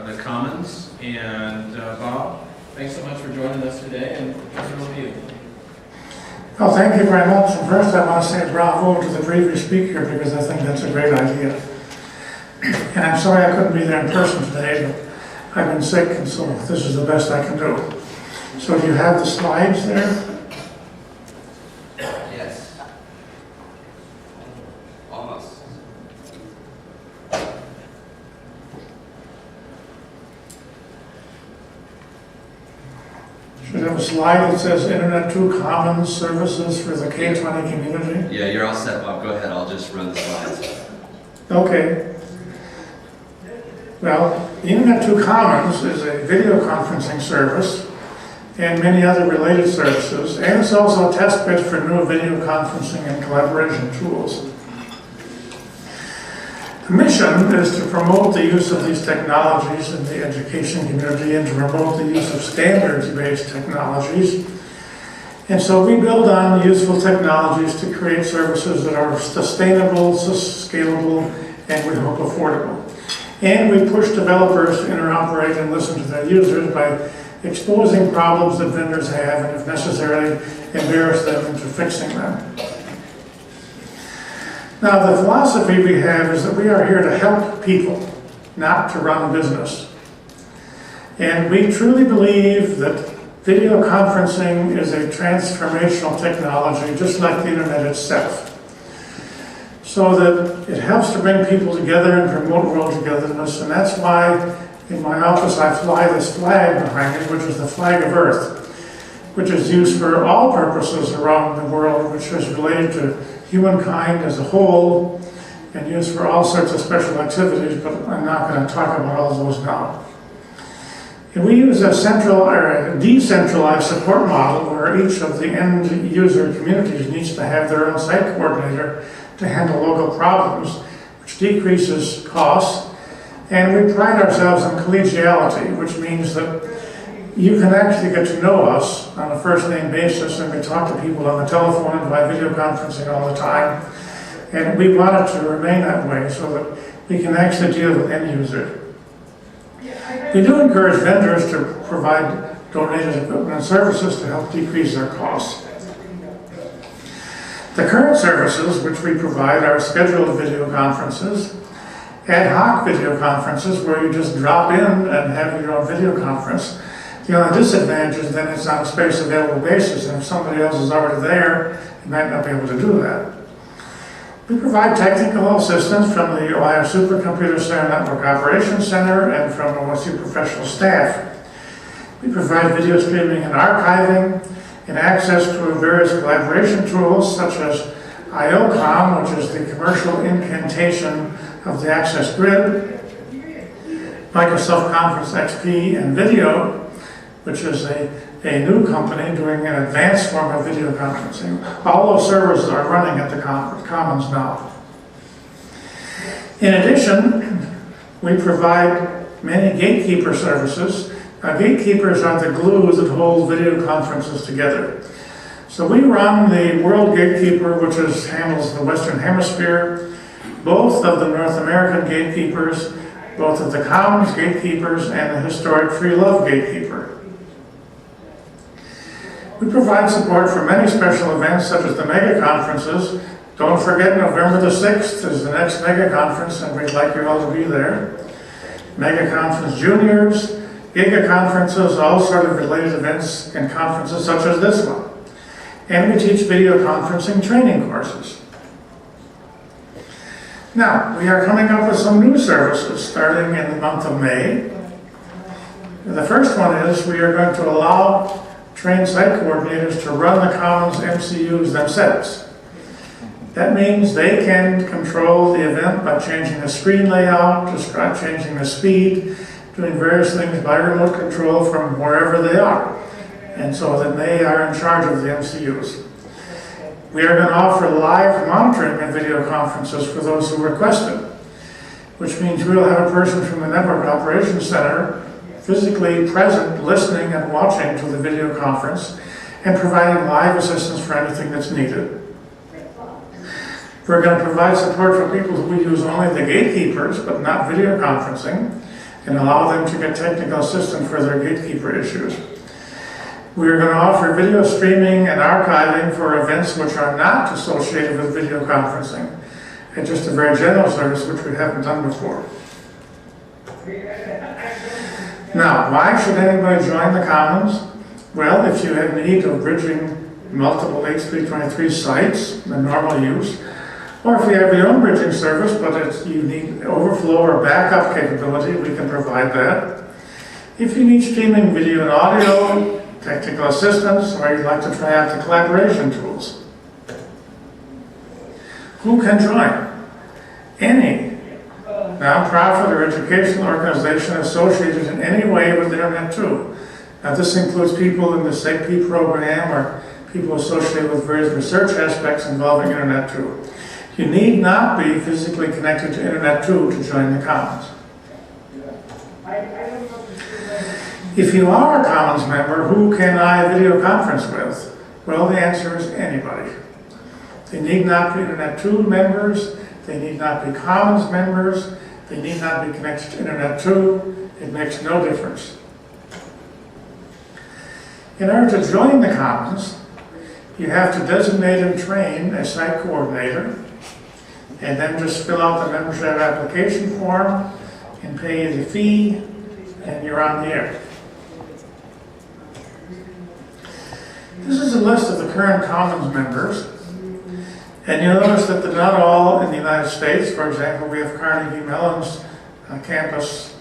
the Commons. And Bob, thanks so much for joining us today, and turn it over to you. Well, thank you very much. And first I want to say bravo to the previous speaker because I think that's a great idea. And I'm sorry I couldn't be there in person today, but I've been sick, and so this is the best I can do. So do you have the slides there? Yes. Almost. Should have a slide that says Internet2 Commons Services for the K-20 community. Yeah, you're all set, Bob. Go ahead. I'll just run the slides. Okay. Well, Internet2 Commons is a video conferencing service and many other related services, and it's also a test bed for new video conferencing and collaboration tools. The mission is to promote the use of these technologies in the education community and to promote the use of standards-based technologies. And so we build on useful technologies to create services that are sustainable, scalable, and we hope affordable. And we push developers to interoperate and listen to their users by exposing problems that vendors have and, if necessary, embarrass them into fixing them. Now, the philosophy we have is that we are here to help people, not to run a business. And we truly believe that video conferencing is a transformational technology, just like the internet itself, so that it helps to bring people together and promote world togetherness. And that's why in my office I fly this flag behind me, which is the flag of Earth, which is used for all purposes around the world, which is related to humankind as a whole and used for all sorts of special activities, but I'm not going to talk about all those now. And we use a central or a decentralized support model where each of the end user communities needs to have their own site coordinator to handle local problems, which decreases costs. And we pride ourselves on collegiality, which means that you can actually get to know us on a first-name basis, and we talk to people on the telephone and by video conferencing all the time. And we want it to remain that way so that we can actually deal with end users. We do encourage vendors to provide donated equipment and services to help decrease their costs. The current services which we provide are scheduled video conferences, ad hoc video conferences where you just drop in and have your own video conference. The only disadvantage is then it's on a space available basis, and if somebody else is already there, you might not be able to do that. We provide technical assistance from the Ohio Supercomputer Center Network Operations Center and from OSU professional staff. We provide video streaming and archiving and access to various collaboration tools such as IOCOM, which is the commercial incantation of the Access Grid, Microsoft Conference XP, and Video, which is a new company doing an advanced form of video conferencing. All those servers are running at the Commons now. In addition, we provide many gatekeeper services. Gatekeepers are the glue that hold video conferences together. So we run the World Gatekeeper, which handles the Western Hemisphere, both of the North American gatekeepers, both of the Commons gatekeepers, and the historic Free Love Gatekeeper. We provide support for many special events such as the mega conferences. Don't forget, November the 6th is the next mega conference, and we'd like you all to be there. Mega Conference Juniors, Giga Conferences, all sort of related events and conferences such as this one. And we teach video conferencing training courses. Now, we are coming up with some new services starting in the month of May. The first one is we are going to allow trained site coordinators to run the Commons MCUs themselves. That means they can control the event by changing the screen layout, just changing the speed, doing various things by remote control from wherever they are. And so then they are in charge of the MCUs. We are going to offer live monitoring of video conferences for those who request it, which means we will have a person from the Network Operations Center physically present, listening and watching to the video conference and providing live assistance for anything that's needed. We're going to provide support for people who use only the gatekeepers, but not video conferencing. and allow them to get technical assistance for their gatekeeper issues. We are going to offer video streaming and archiving for events which are not associated with video conferencing, and just a very general service which we haven't done before. Now, why should anybody join the Commons? Well, if you have need of bridging multiple H323 sites, the normal use, or if you have your own bridging service, but you need overflow or backup capability, we can provide that. If you need streaming video and audio, technical assistance, or you'd like to try out the collaboration tools. Who can join? Any nonprofit or educational organization associated in any way with Internet2. Now this includes people in the SEGP program or people associated with various research aspects involving Internet2. You need not be physically connected to Internet2 to join the Commons. If you are a Commons member, who can I video conference with? Well, the answer is anybody. They need not be Internet2 members, they need not be Commons members, they need not be connected to Internet2. It makes no difference. In order to join the Commons, you have to designate and train a site coordinator, and then just fill out the membership application form and pay the fee, and you're on the air. This is a list of the current Commons members, and you'll notice that they're not all in the United States. For example, we have Carnegie Mellon's campus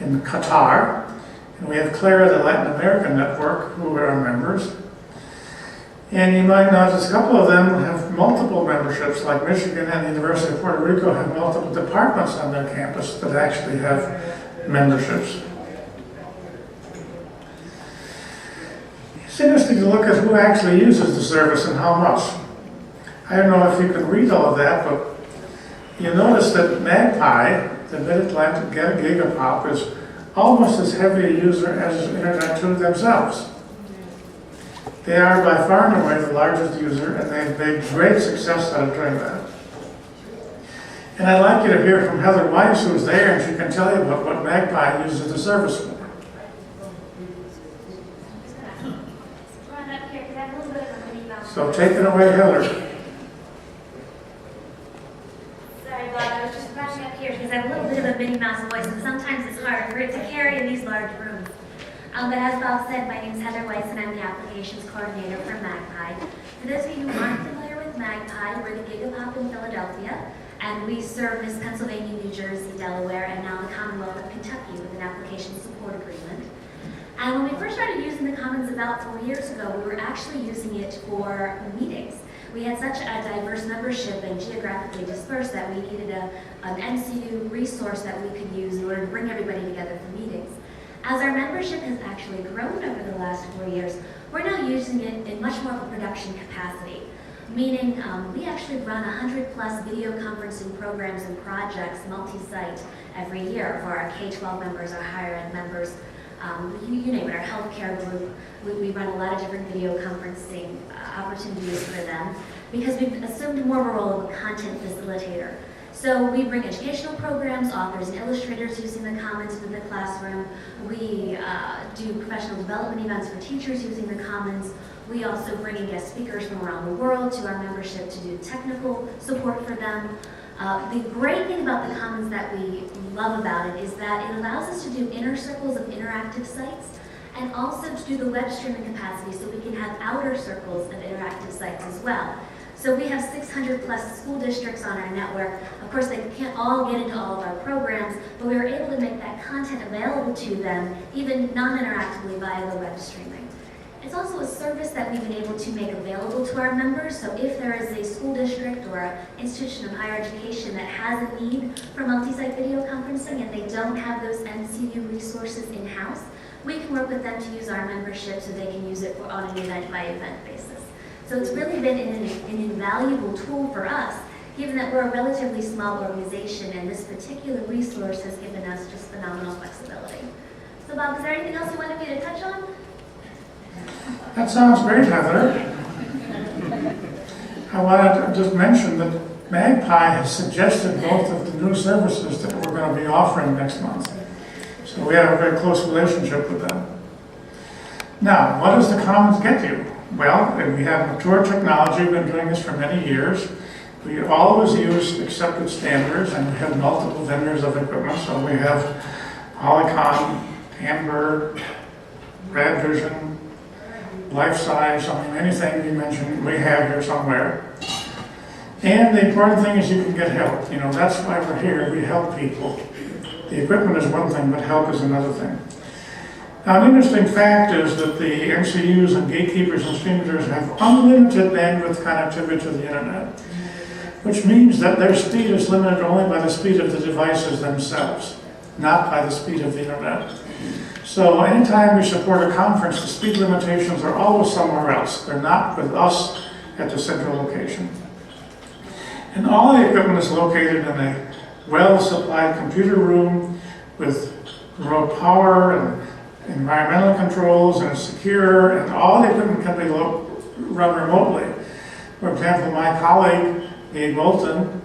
in Qatar, and we have Clara, the Latin American network, who are our members. And you might notice a couple of them have multiple memberships, like Michigan and the University of Puerto Rico have multiple departments on their campus that actually have memberships. It's interesting to look at who actually uses the service and how much. I don't know if you can read all of that, but you notice that Magpie, the Mid-Atlantic Gigapop, is almost as heavy a user as Internet2 themselves. They are by far and away the largest user, and they've made great success out of doing that. And I'd like you to hear from Heather Weiss, who's there, and she can tell you about what Magpie uses the service for. So take it away, Heather. Sorry, Bob, I was just rushing up here because I have a little bit of a Minnie Mouse voice, and sometimes it's hard for it to carry in these large rooms. But as Bob said, my name is Heather Weiss, and I'm the applications coordinator for Magpie. For those of you who aren't familiar with Magpie, we're the Gigapop in Philadelphia, and we service Pennsylvania, New Jersey, Delaware, and now the Commonwealth of Kentucky with an application support agreement. And when we first started using the Commons about 4 years ago, we were actually using it for meetings. We had such a diverse membership and geographically dispersed that we needed an MCU resource that we could use in order to bring everybody together for meetings. As our membership has actually grown over the last 4 years, we're now using it in much more of a production capacity, meaning we actually run 100+ video conferencing programs and projects multi-site every year for our K-12 members, our higher ed members, you name it, our healthcare group. We run a lot of different video conferencing opportunities for them because we've assumed more of a role of a content facilitator. So we bring educational programs, authors and illustrators using the Commons in the classroom. We do professional development events for teachers using the Commons. We also bring in guest speakers from around the world to our membership to do technical support for them. The great thing about the Commons that we love about it is that it allows us to do inner circles of interactive sites and also to do the web streaming capacity so we can have outer circles of interactive sites as well. So we have 600+ school districts on our network. Of course, they can't all get into all of our programs, but we were able to make that content available to them, even non-interactively via the web streaming. It's also a service that we've been able to make available to our members. So if there is a school district or an institution of higher education that has a need for multi-site video conferencing and they don't have those MCU resources in-house, we can work with them to use our membership so they can use it on an event-by-event basis. So it's really been an invaluable tool for us, given that we're a relatively small organization and this particular resource has given us just phenomenal flexibility. So Bob, is there anything else you wanted me to touch on? That sounds great, Heather. I wanted to just mention that Magpie has suggested both of the new services that we're going to be offering next month. So we have a very close relationship with them. Now, what does the Commons get you? Well, we have mature technology. We've been doing this for many years. We always use accepted standards, and we have multiple vendors of equipment. So we have Polycom, Hamburg, Rad Vision, Life Size, anything you mentioned, we have here somewhere. And the important thing is you can get help. You know, that's why we're here. We help people. The equipment is one thing, but help is another thing. Now, an interesting fact is that the MCUs and gatekeepers and streamers have unlimited bandwidth connectivity to the internet, which means that their speed is limited only by the speed of the devices themselves, not by the speed of the internet. So anytime we support a conference, the speed limitations are always somewhere else. They're not with us at the central location. And all the equipment is located in a well-supplied computer room with remote power and environmental controls, and it's secure, and all the equipment can be run remotely. For example, my colleague, Gabe Moulton,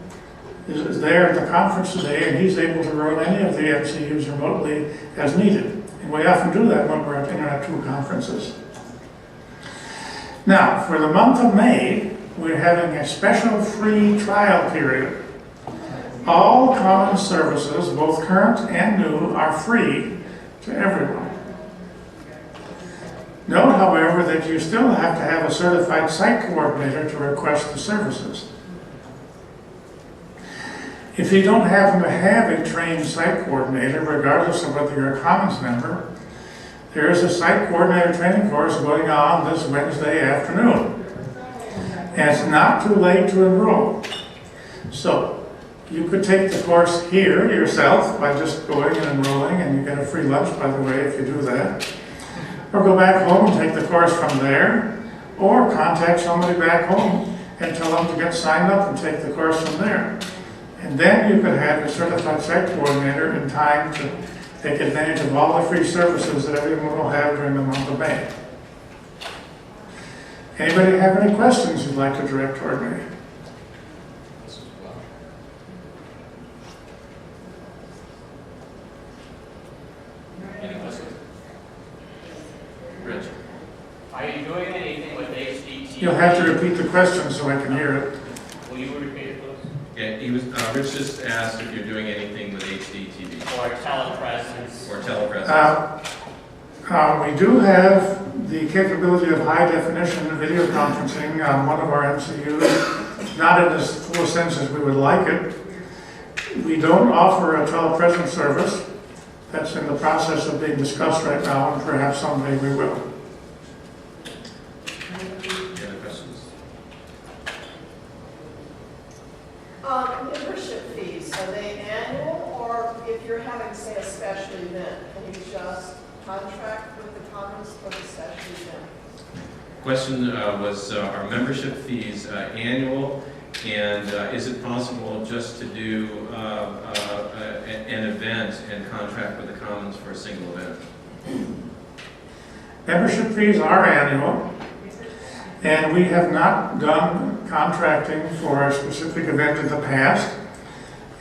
is there at the conference today, and he's able to run any of the MCUs remotely as needed. And we often do that when we're at Internet2 conferences. Now, for the month of May, we're having a special free trial period. All Commons services, both current and new, are free to everyone. Note, however, that you still have to have a certified site coordinator to request the services. If you don't happen to have a trained site coordinator, regardless of whether you're a Commons member, there is a site coordinator training course going on this Wednesday afternoon. And it's not too late to enroll. So, you could take the course here yourself by just going and enrolling, and you get a free lunch, by the way, if you do that. Or go back home and take the course from there, or contact somebody back home and tell them to get signed up and take the course from there. And then you could have a certified site coordinator in time to take advantage of all the free services that everyone will have during the month of May. Anybody have any questions you'd like to direct toward me? Any questions? Rich? Are you doing anything with HDTV? You'll have to repeat the question so I can hear it. Will you repeat it, please? Yeah, Rich just asked if you're doing anything with HDTV Or telepresence? or telepresence. We do have the capability of high definition video conferencing on one of our MCUs, not in as full a sense as we would like it. We don't offer a telepresence service. That's in the process of being discussed right now, and perhaps someday we will. Any other questions? Membership fees, are they annual, or if you're having, say, a special event, can you just contract with the Commons for the special event? Question was, are membership fees annual, and is it possible just to do an event and contract with the Commons for a single event? Membership fees are annual, and we have not done contracting for a specific event in the past.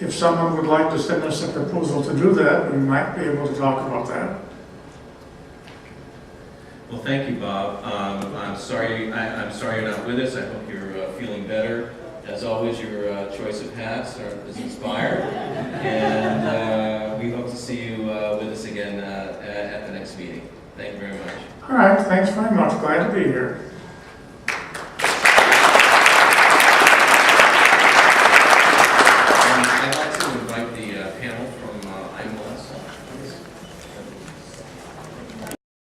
If someone would like to send us a proposal to do that, we might be able to talk about that. Well, thank you, Bob. I'm sorry you're not with us. I hope you're feeling better. As always, your choice of hats is inspired, and we hope to see you with us again at the next meeting. Thank you very much. All right, thanks very much. Glad to be here.